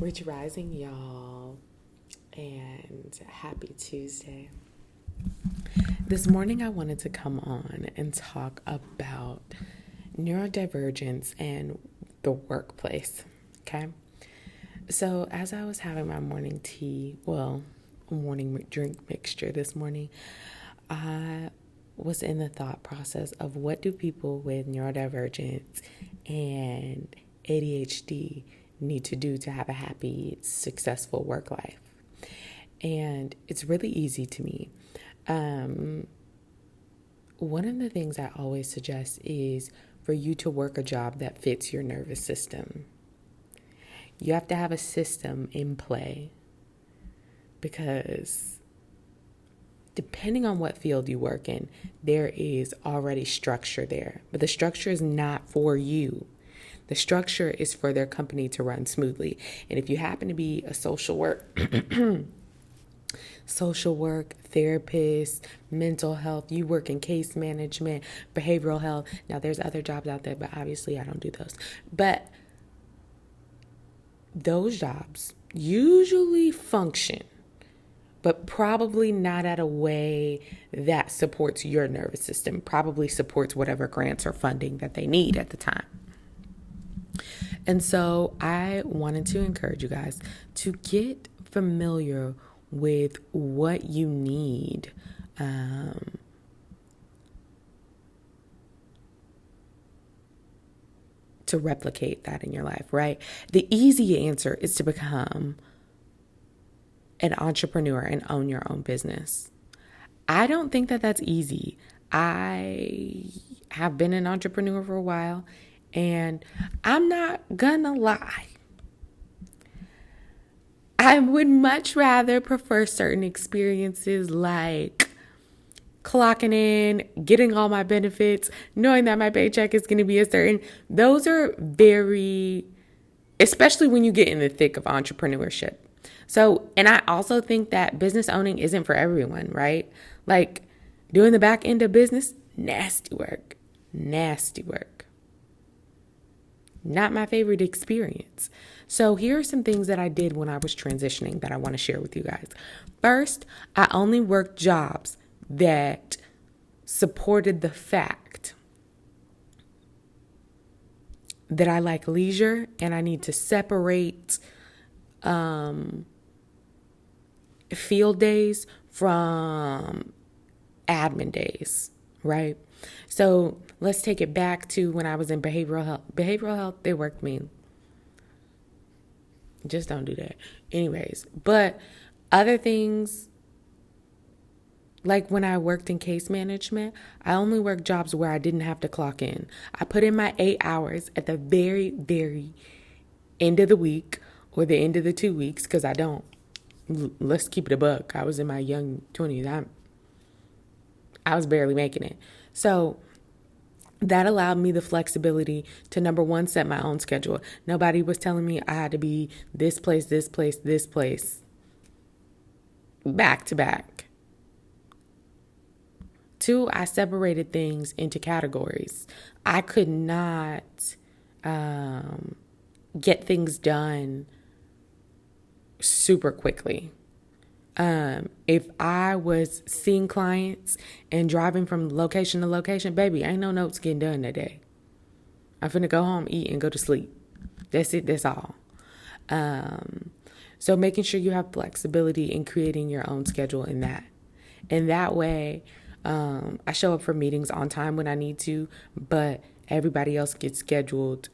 Rich Rising, y'all, and happy Tuesday. This morning, I wanted to come on and talk about neurodivergence and the workplace. Okay. So, as I was having my morning tea, morning drink mixture this morning, I was in the thought process of what do people with neurodivergence and ADHD need to do to have a happy, successful work life. And it's really easy to me. One of the things I always suggest is for you to work a job that fits your nervous system. You have to have a system in play because depending on what field you work in, there is already structure there. But the structure is not for you. The structure is for their company to run smoothly. And if you happen to be a social work therapist, mental health, you work in case management, behavioral health. Now there's other jobs out there, but obviously I don't do those. But those jobs usually function, but probably not at a way that supports your nervous system, probably supports whatever grants or funding that they need at the time. And so I wanted to encourage you guys to get familiar with what you need to replicate that in your life, right? The easy answer is to become an entrepreneur and own your own business. I don't think that that's easy. I have been an entrepreneur for a while, and I'm not gonna lie. I would much rather prefer certain experiences like clocking in, getting all my benefits, knowing that my paycheck is going to be a certain. Those are very, especially when you get in the thick of entrepreneurship. So, and I also think that business owning isn't for everyone, right? Like doing the back end of business, nasty work. Not my favorite experience. So here are some things that I did when I was transitioning that I want to share with you guys. First, I only worked jobs that supported the fact that I like leisure and I need to separate field days from admin days, right? So let's take it back to when I was in behavioral health. Behavioral health, they worked me. Just don't do that. Anyways, but other things, like when I worked in case management, I only worked jobs where I didn't have to clock in. I put in my 8 hours at the very, very end of the week or the end of the 2 weeks because I don't. Let's keep it a buck. I was in my young 20s. I was barely making it. So that allowed me the flexibility to, number one, set my own schedule. Nobody was telling me I had to be this place, back to back. Two, I separated things into categories. I could not get things done super quickly. If I was seeing clients and driving from location to location, baby, ain't no notes getting done today. I'm finna go home, eat, and go to sleep. That's it. That's all. So making sure you have flexibility in creating your own schedule in that. And that way, I show up for meetings on time when I need to, but everybody else gets scheduled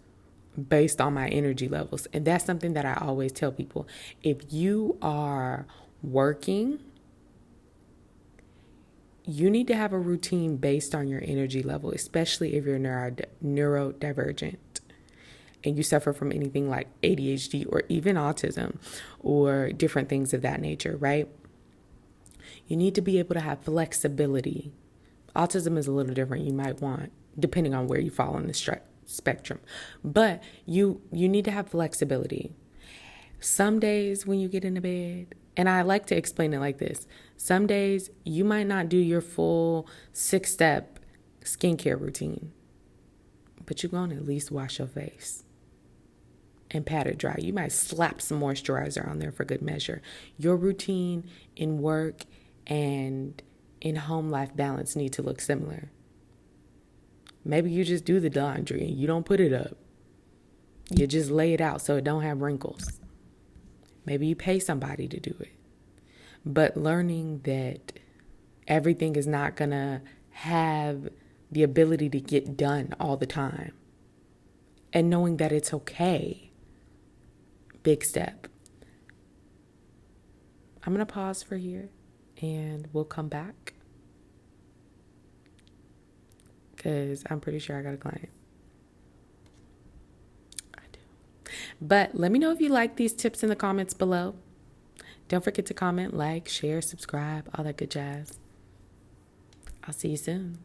based on my energy levels. And that's something that I always tell people. If you are working, you need to have a routine based on your energy level, especially if you're neurodivergent and you suffer from anything like ADHD or even autism or different things of that nature, right? You need to be able to have flexibility. Autism is a little different. You might want, depending on where you fall on the spectrum, but you need to have flexibility. Some days when you get into bed, and I like to explain it like this. Some days you might not do your full 6-step skincare routine, but you're going to at least wash your face and pat it dry. You might slap some moisturizer on there for good measure. Your routine in work and in home life balance need to look similar. Maybe you just do the laundry and you don't put it up. You just lay it out so it don't have wrinkles. Maybe you pay somebody to do it. But learning that everything is not going to have the ability to get done all the time. And knowing that it's okay. Big step. I'm going to pause for here and we'll come back. Because I'm pretty sure I got a client. I do. But let me know if you like these tips in the comments below. Don't forget to comment, like, share, subscribe, all that good jazz. I'll see you soon.